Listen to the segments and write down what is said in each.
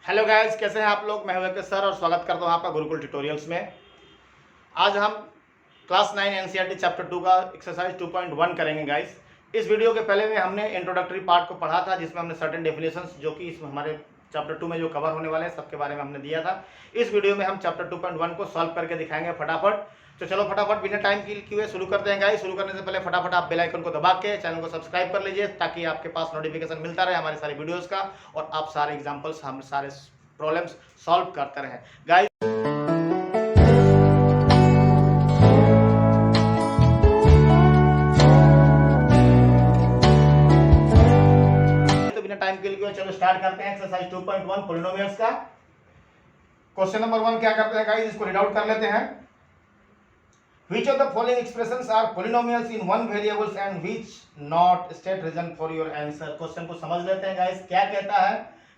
Hello guys, कैसे हैं आप लोग। मैं हूं सर और स्वागत करता हूं आपका गुरुकुल ट्यूटोरियल्स में। आज हम क्लास 9 एनसीईआरटी चैप्टर 2 का एक्सरसाइज 2.1 करेंगे गाइस। इस वीडियो के पहले में हमने इंट्रोडक्टरी पार्ट को पढ़ा था, जिसमें हमने सर्टेन डेफिनेशंस जो कि इस हमारे चैप्टर 2 में जो कवर होने वाले हैं सबके बारे में हमने दिया था। इस वीडियो में हम चैप्टर 2.1 को सॉल्व करके दिखाएंगे फटाफट। तो चलो फटाफट बिना टाइम किए शुरू करते हैं गाइस। शुरू करने से पहले फटाफट आप बेल आइकन को दबा के चैनल को सब्सक्राइब कर लीजिए, ताकि आपके पास नोटिफिकेशन मिलता रहे हमारे सारे वीडियोस का, और आप सारे एग्जांपल्स, हम सारे प्रॉब्लम्स सॉल्व करते रहें गाइस। तो बिना टाइम के लिए चलो स्टार्ट करते हैं एक्सरसाइज 2.1 पॉलिनोमियल्स का। क्वेश्चन नंबर 1 क्या करते हैं गाइस, इसको रीड आउट कर लेते हैं। Which of the following expressions are polynomials in one variables and which not? State reason for your answer। Question को समझ लेते हैं गाइस, क्या कहता है।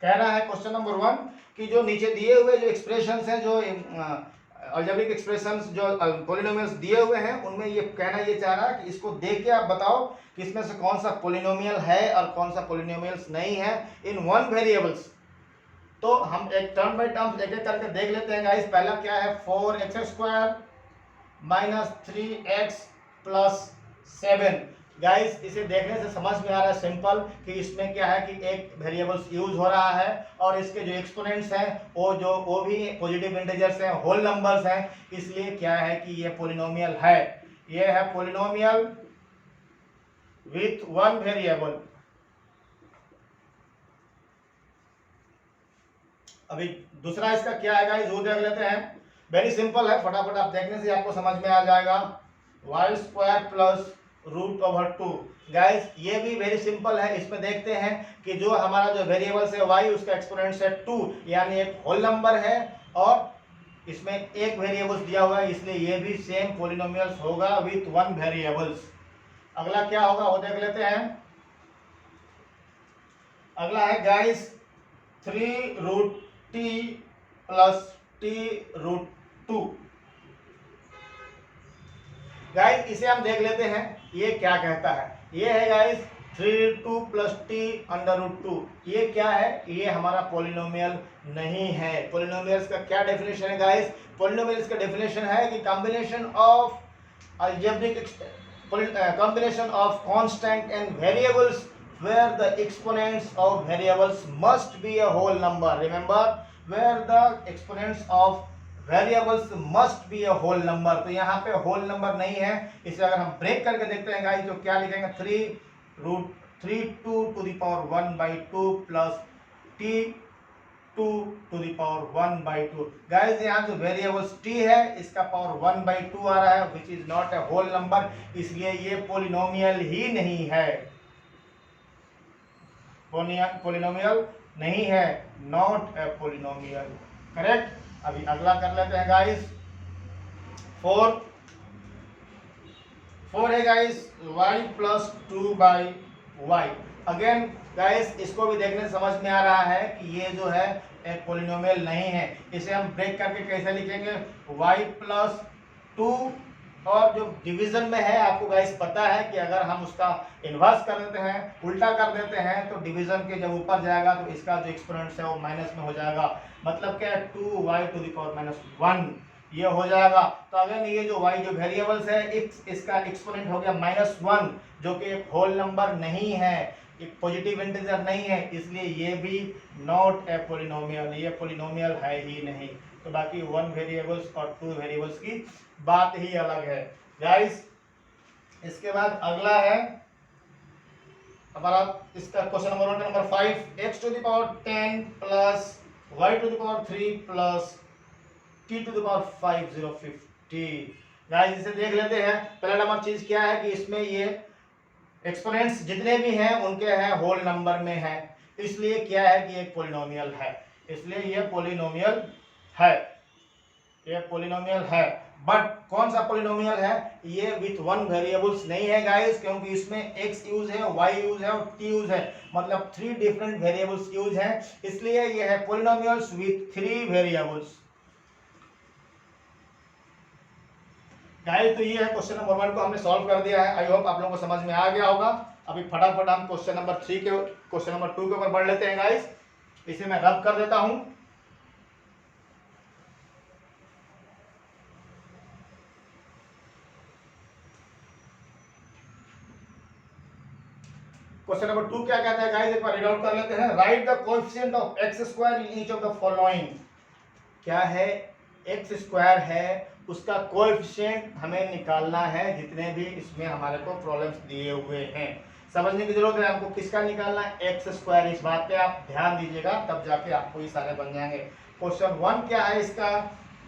कह रहा है क्वेश्चन नंबर 1 कि जो नीचे दिए हुए जो एक्सप्रेशंस हैं, जो अलजेब्रिक एक्सप्रेशंस जो पॉलिनोमियल्स दिए हुए हैं, उनमें ये कहना ये चाह रहा है कि इसको देख के आप बताओ कि इसमें से कौन सा पॉलिनोमियल है और कौन सा पॉलिनोमियल्स नहीं है इन वन वेरिएबल्स। तो हम एक टर्म बाय टर्म एक एक करके देख लेते हैं गाइस। पहला क्या है, 4x² minus 3x plus 7। Guys इसे देखने से समझ में आ रहा है सिंपल कि इसमें क्या है कि एक वेरिएबल्स यूज हो रहा है, और इसके जो एक्सपोनेंट्स हैं वो भी पॉजिटिव इंटीजर्स हैं, होल नंबर्स हैं। इसलिए क्या है कि ये पॉलिनोमियल है। ये है पॉलिनोमियल विथ वन वेरिएबल। अभी दूसरा इसका क्या है गाइस, वो देख लेते हैं। वेरी सिंपल है, फटाफट आप देखने से आपको समझ में आ जाएगा। y² plus √/2। गाइस ये भी वेरी सिंपल है। इसमें देखते हैं कि जो हमारा जो वेरिएबल्स है y, उसका एक्सपोनेंट्स है 2, यानी एक होल नंबर है, और इसमें एक वेरिएबल्स दिया हुआ है, इसलिए ये भी सेम पॉलिनोमियल्स होगा विथ वन वेरिएबल्स। अगला क्या होगा वो देख लेते हैं। अगला है guys 3√t plus t√2। Guys इसे हम देख लेते हैं, ये क्या कहता है। ये है गाइस 3√2 प्लस t√2। ये क्या है, ये हमारा पॉलिनोमियल नहीं है। पॉलिनोमियल्स का क्या डेफिनेशन है गाइस, पॉलिनोमियल्स का डेफिनेशन है कि combination of algebraic combination of constant and variables where the exponents of variables must be a whole number। remember, where the exponents of variables must be a whole number। तो यहाँ पे whole number नहीं है, इसलिए अगर हम break करके देखते हैं गाइस तो क्या लिखेंगे, 3√32 प्लस t2 गाइस। यहाँ जो वेरिएबल्स t है इसका पावर 1/2 आ रहा है, which is not a whole number, इसलिए ये पॉलिनोमियल ही नहीं है। पॉलिनोमियल नहीं है, नॉट ए पॉलिनोमियल। करेक्ट। अभी अगला कर लेते हैं गाइस। 4 है guys y plus 2/y। Again guys इसको भी देखने से समझ में आ रहा है कि ये जो है एक पॉलिनोमियल नहीं है। इसे हम ब्रेक करके कैसे लिखेंगे, y प्लस 2, और जो डिवीजन में है आपको गाइस पता है कि अगर हम उसका इन्वर्स कर देते हैं, उल्टा कर देते हैं, तो डिवीजन के जब ऊपर जाएगा तो इसका जो एक्सपोनेंट्स है वो माइनस में हो जाएगा। मतलब क्या है, 2y⁻1 ये हो जाएगा। तो अगर ये जो y जो वेरिएबल्स है, इसका एक्सपोनेंट हो गया -1, जो कि एक होल नंबर नहीं है, एक पॉजिटिव इंटीजर नहीं है, इसलिए ये भी नॉट ए पॉलिनोमियल, ये पॉलिनोमियल है ही नहीं। तो बाकी 1 वेरिएबल्स और 2 वेरिएबल्स की बात ही अलग है गाइस। इसके बाद अगला है हमारा इसका क्वेश्चन नंबर 1 का number 5, x⁻10 plus y⁻3 plus t⁻5050। Guys इसे देख लेते हैं। पहला नंबर चीज क्या है कि इसमें ये एक्सपोनेंट्स जितने भी हैं उनके हैं होल नंबर में है, इसलिए क्या है कि एक पॉलिनोमियल है, इसलिए ये पॉलिनोमियल है, ये पॉलिनोमियल है। बट कौन सा पॉलिनोमियल है, ये विथ वन वेरिएबल्स नहीं है गाइस, क्योंकि इसमें x यूज है, y यूज है और t यूज है, मतलब 3 डिफरेंट वेरिएबल्स यूज है, इसलिए ये है पॉलिनोमियल्स विथ 3 वेरिएबल्स। गाइस तो ये है क्वेश्चन नंबर 1 को हमने सॉल्व कर दिया है। आई होप आप लोगों को समझ में आ गया होगा। अभी फटाफट हम क्वेश्चन नंबर 2 के ऊपर बढ़ लेते हैं गाइस। इसे मैं रब कर देता हूं। क्वेश्चन नंबर 2 क्या कहता है गाइस, एक बार रीड आउट कर लेते हैं। Right the coefficient of x square in each of the following. क्या है, एक्स स्क्वायर है, उसका कोएफिशिएंट हमें निकालना है जितने भी इसमें हमारे को प्रॉब्लम्स दिए हुए हैं। समझने की जरूरत है हमको किसका निकालना है, एक्स स्क्वायर। इस बात पे आप ध्यान दीजिएगा, तब जाके आपको ये सारे बन जाएंगे। क्वेश्चन 1 क्या है इसका,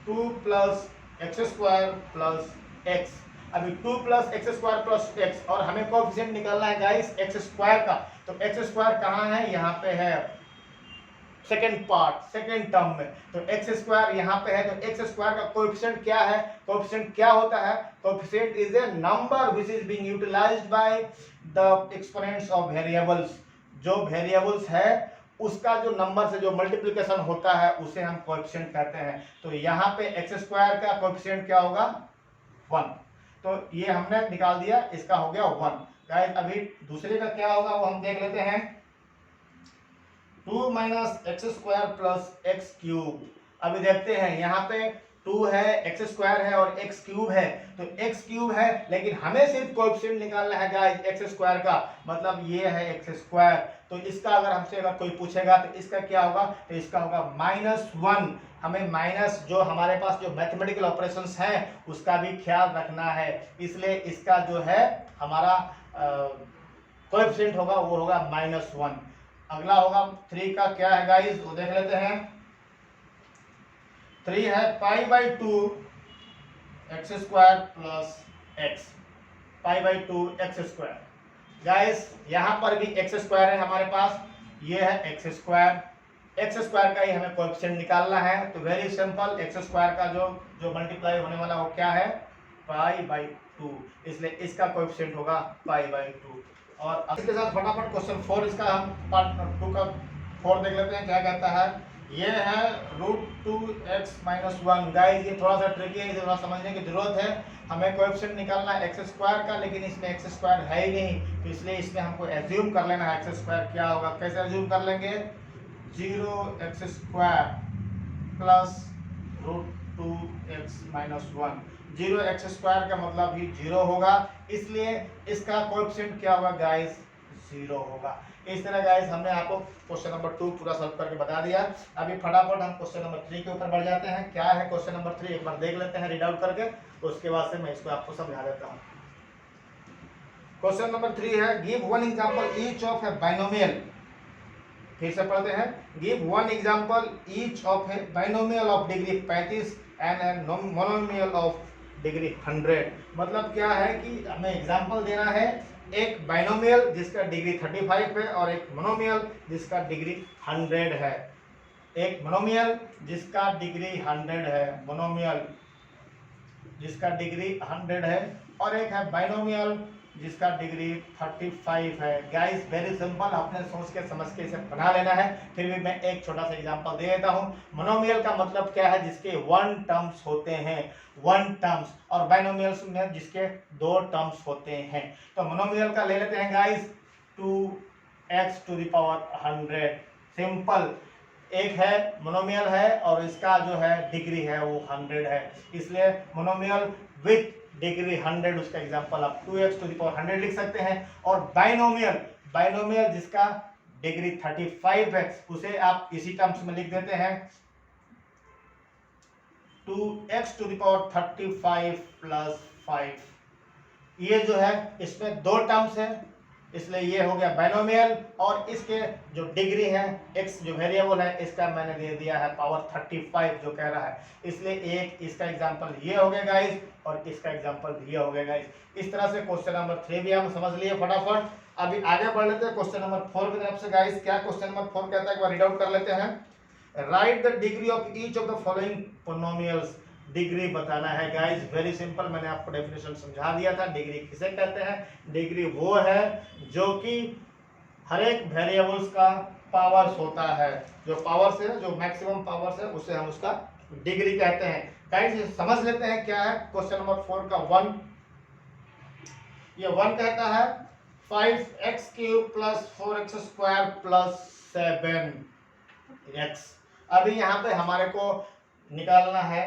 2 plus x square plus x. अभी 2 plus x square plus x, और हमें कोएफिशिएंट निकालना है गाइस एक्स स्क्वायर का। तो एक्स स्क्वायर कहाँ है, यहाँ पे है सेकेंड पार्ट, सेकेंड टर्म में। तो एक्स स्क्वायर यहाँ पे है, तो एक्स स्क्वायर का कोएफिशिएंट क्या है, कोएफिशिएंट क्या होता है, coefficient is a number which is being utilized by the exponents of variables. जो वेरिएबल्स है उसका जो नंबर से जो मल्टीप्लिकेशन होता है उसे हम कोएफिशिएंट कहते हैं। तो यहाँ पे एक्स स्क्वायर का कोएफिशिएंट क्या होगा, 1। तो ये हमने निकाल दिया, इसका हो गया 1। गाइस अभी दूसरे का क्या होगा वो हम देख लेते हैं। 2 minus x square plus x cube. अभी देखते हैं यहाँ पे 2 है, एक्स स्क्वायर है और एक्स क्यूब है। तो एक्स क्यूब है, लेकिन हमें सिर्फ कोएफिशिएंट निकालना है गाइस एक्स स्क्वायर का, मतलब ये है एक्स स्क्वायर। तो इसका अगर हमसे अगर कोई पूछेगा तो इसका क्या होगा, तो इसका होगा -1। हमें माइनस जो हमारे पास जो मैथमेटिकल ऑपरेशंस हैं उसका भी ख्याल रखना है, इसलिए इसका जो है हमारा कोएफिशिएंट होगा वो होगा -1। अगला होगा 3 का क्या है गाइस, वो देख लेते हैं। 3 है π/2 X square plus X, π/2 X square. Guys यहाँ पर भी एक्स स्क्वायर है हमारे पास, ये है एक्स स्क्वायर। एक्स स्क्वायर का ही हमें कोएफिशिएंट निकालना है। तो वेरी सिंपल, एक्स स्क्वायर का जो मल्टीप्लाई होने वाला वो क्या है, π/2, इसलिए इसका कोएफिशिएंट होगा π/2। और इसके साथ फटाफट क्वेश्चन 4 इसका हम पार्ट 2 का 4 देख लेते हैं क्या कहता है। ये है √2x-1। गाइस ये थोड़ा सा ट्रिकी है, इसे थोड़ा समझने की जरूरत है। हमें कोएफिशिएंट निकालना है एक्स स्क्वायर का, लेकिन इसमें एक्स स्क्वायर है ही नहीं, तो इसलिए इसमें हमको एज्यूम कर लेना है एक्स स्क्वायर क्या होगा। कैसे एज्यूम कर लेंगे, 0x² प्लस √2x-1। 0x² का मतलब ही 0 होगा, इसलिए इसका कोएफिशिएंट क्या होगा गाइस, 0 होगा। इस तरह गाइस हमने आपको क्वेश्चन नंबर 2 पूरा सॉल्व करके बता दिया। अभी फटाफट हम क्वेश्चन नंबर 3 के ऊपर बढ़ जाते हैं। क्या है क्वेश्चन नंबर 3, एक बार देख लेते हैं रीड आउट करके, उसके बाद से मैं इसको आपको समझा देता हूँ। क्वेश्चन नंबर 3 है, give one example each of A binomial. फिर से पढ़ते हैं, give one example each of A binomial of degree 35 and a monomial of degree 100। मतलब क्या है कि हमें एग्जांपल देना है, एक बाइनोमियल जिसका डिग्री 35 है और एक मोनोमियल जिसका डिग्री 100 है। एक मोनोमियल जिसका डिग्री 100 है, मोनोमियल जिसका डिग्री 100 है, और एक है बाइनोमियल जिसका डिग्री 35 है। गाइस वेरी सिंपल, आपने सोच के समझ के इसे बना लेना है। फिर भी मैं एक छोटा सा एग्जांपल दे देता हूँ। मोनोमियल का मतलब क्या है, जिसके 1 टर्म्स होते हैं, 1 टर्म्स, और बाइनोमियल्स में जिसके 2 टर्म्स होते हैं। तो मोनोमियल का ले लेते हैं गाइस 2x⁻100। सिंपल, एक है मोनोमियल है और इसका जो है डिग्री है वो 100 है, इसलिए मोनोमियल विथ डिग्री 100 उसका एग्जांपल आप 2x⁻100 लिख सकते हैं। और बाइनोमियल, बाइनोमियल जिसका डिग्री 35 है उसे आप इसी टर्म्स में लिख देते हैं 2x⁻35 + 5। ये जो है इसमें 2 टर्म्स है, इसलिए ये हो गया बाइनोमियल। और इसके जो डिग्री है, x जो वेरिएबल है, इसका मैंने दे दिया है पावर 35 जो कह रहा है, इसलिए एक इसका एग्जांपल ये हो गया गाइस, और इसका एग्जांपल ये हो गया गाइस। इस तरह से क्वेश्चन नंबर 3 भी हम समझ लिए फटाफट। अभी आगे बढ़ लेते हैं क्वेश्चन नंबर 4 की तरफ से। गाइस क्या क्वेश्चन नंबर 4 कहता है, एक बार रीड आउट कर लेते हैं। Right the degree of each of the following polynomials. Degree बताना है गाइस, वेरी सिंपल, मैंने आपको डेफिनेशन समझा दिया था। डिग्री किसे कहते हैं, डिग्री वो है जो कि हर एक वेरिएबल्स का पावर्स होता है, जो पावर्स है, जो मैक्सिमम पावर्स है, उसे हम उसका डिग्री कहते हैं। गाइस समझ लेते हैं क्या है क्वेश्चन नंबर 4 का 1। ये 1 कहता है 5x³ + 4x² + 7। x। अभी यहाँ पे हमारे को निकालना है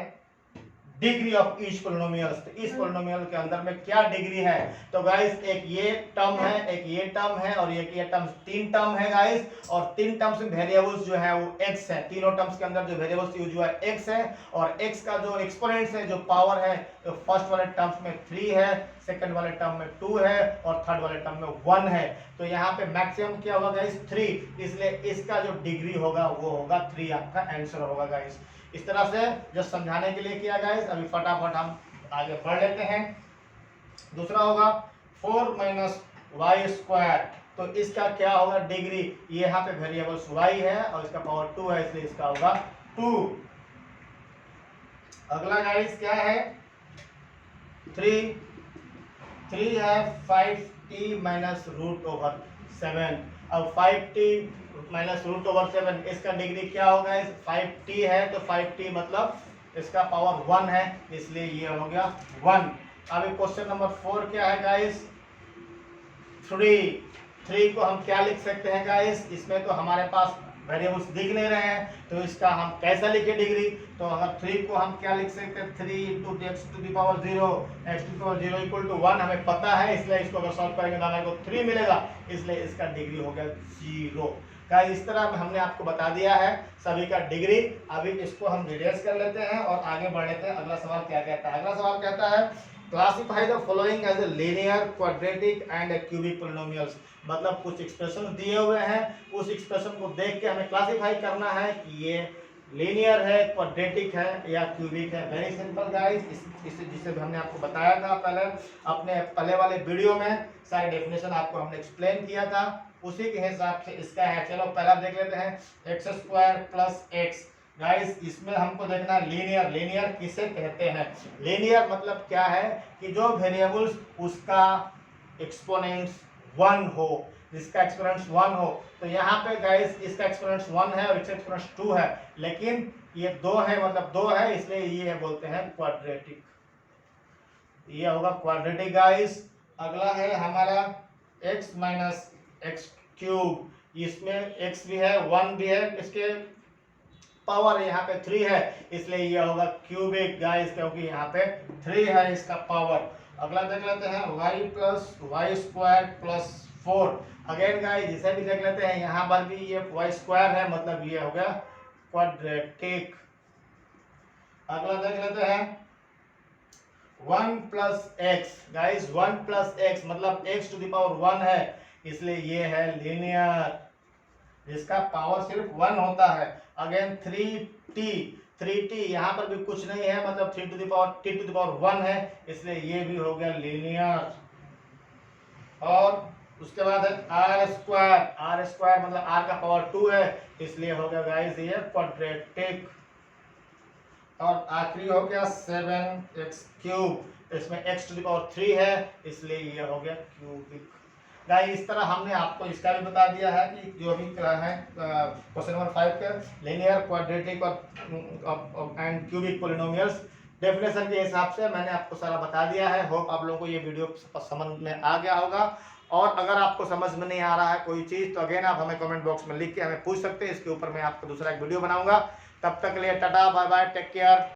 डिग्री ऑफ ईच पोलिनोमियल। तो इस पोलिनोमियल के अंदर में क्या डिग्री है? तो गाइस एक ये टर्म है, एक ये टर्म है और एक ये टर्म, तीन टर्म है गाइस। और तीन टर्म्स में वेरिएबल्स जो है वो x है। तीनों टर्म्स के अंदर जो वेरिएबल्स यूज हुआ है x है, और x का जो एक्सपोनेंट्स है, जो पावर है, तो फर्स्ट वाले टर्म्स में 3 है, सेकंड वाले टर्म में 2 है और थर्ड वाले टर्म में 1 है। तो यहाँ पे मैक्सिमम क्या होगा गाइस? 3। इसलिए इसका जो डिग्री होगा वो होगा 3, आपका आंसर होगा गाइस। इस तरह से जो समझाने के लिए किया गाइस। अभी फटाफट हम आगे बढ़ लेते हैं। दूसरा होगा 4 माइनस वाई स्क्वायर। तो इसका क्या होगा डिग्री? ये यहाँ पे वेरिएबल्स y है और इसका पावर 2 है, इसलिए इसका होगा 2। अगला गाइस क्या है? 3 है 5t माइनस रूट ओवर 7। अब 5t माइनस रूट ओवर 7, इसका डिग्री क्या होगा? 5t है तो 5t मतलब इसका पावर 1 है, इसलिए ये हो गया 1। अभी क्वेश्चन नंबर 4 क्या है गाइस? 3 को हम क्या लिख सकते हैं गाइस? इसमें तो हमारे पास वेरिएबल्स दिख नहीं रहे हैं, तो इसका हम कैसा लिखे डिग्री? तो अगर 3 को हम क्या लिख सकते हैं? 3 × x to the power 0, x to the power 0 equal to 1 हमें पता है, इसलिए इसको अगर सॉल्व करेंगे तो हमें को 3 मिलेगा, इसलिए इसका डिग्री हो गया 0। गाइस इस तरह हमने आपको बता दिया है सभी का डिग्री। अभी इसको हम रिड्यूस कर लेते हैं और आगे बढ़ लेते हैं। अगला सवाल क्या कहता है? अगला सवाल कहता है classify the following as a linear, quadratic and cubic polynomials. मतलब कुछ एक्सप्रेशन दिए हुए हैं, उस एक्सप्रेशन को देख के हमें क्लासिफाई करना है कि ये लीनियर है, क्वाड्रेटिक है या क्यूबिक है। Very simple guys. जिसे हमने आपको बताया था पहले अपने पहले वाले वीडियो में, सारी डेफिनेशन आपको हमने एक्सप्लेन किया था, उसी के हिसाब से इसका है। चलो पहला देख लेते हैं। x² plus x। गाइस इसमें हमको देखना है लीनियर। लीनियर किसे कहते हैं? लीनियर मतलब क्या है कि जो वेरिएबल्स उसका एक्सपोनेंट्स 1 हो, जिसका एक्सपोनेंट्स 1 हो। तो यहाँ पे गाइस इसका एक्सपोनेंट्स 1 है और इसका एक्सपोनेंट्स 2 है, लेकिन ये 2 है, मतलब 2 है, इसलिए ये बोलते हैं क्वाड्रेटिक। ये होगा क्वाड्रेटिक गाइस। अगला है हमारा x माइनस एक्स क्यूब। इसमें x भी है, 1 भी है, इसके पावर यहाँ पे 3 है, इसलिए ये होगा क्यूबिक गाइस, क्योंकि यहाँ पे 3 है इसका पावर। अगला देख लेते हैं y plus y square plus 4। Again guys इसे भी देख लेते हैं, यहाँ पर भी ये वाई स्क्वायर है, मतलब ये हो गया क्वाड्रेटिक। अगला देख लेते हैं 1 plus x. Guys 1 plus x मतलब x टू द पावर 1 है, इसलिए ये है लीनियर, जिसका पावर सिर्फ 1 होता है। अगेन 3t यहाँ पर भी कुछ नहीं है, मतलब 3 टू द पावर 1 है, इसलिए ये भी हो गया लीनियर। और उसके बाद है r² मतलब r का पावर 2 है, इसलिए हो गया गाइस ये क्वाड्रेटिक। और आखिरी हो गया 7x³। इसमें x टू द पावर 3 है, इसलिए ये हो गया क्यूबिक। गाइस इस तरह हमने आपको इसका भी बता दिया है कि जो भी है क्वेश्चन नंबर 5 के लीनियर, क्वाड्रेटिक और एंड क्यूबिक पोलिनोमियल्स डेफिनेशन के हिसाब से मैंने आपको सारा बता दिया है। होप आप लोगों को ये वीडियो समझ में आ गया होगा। और अगर आपको समझ में नहीं आ रहा है कोई चीज़, तो अगेन आप हमें कमेंट बॉक्स में लिख के हमें पूछ सकते हैं। इसके ऊपर मैं आपको दूसरा एक वीडियो बनाऊंगा। तब तक के लिए tata bye bye, take care.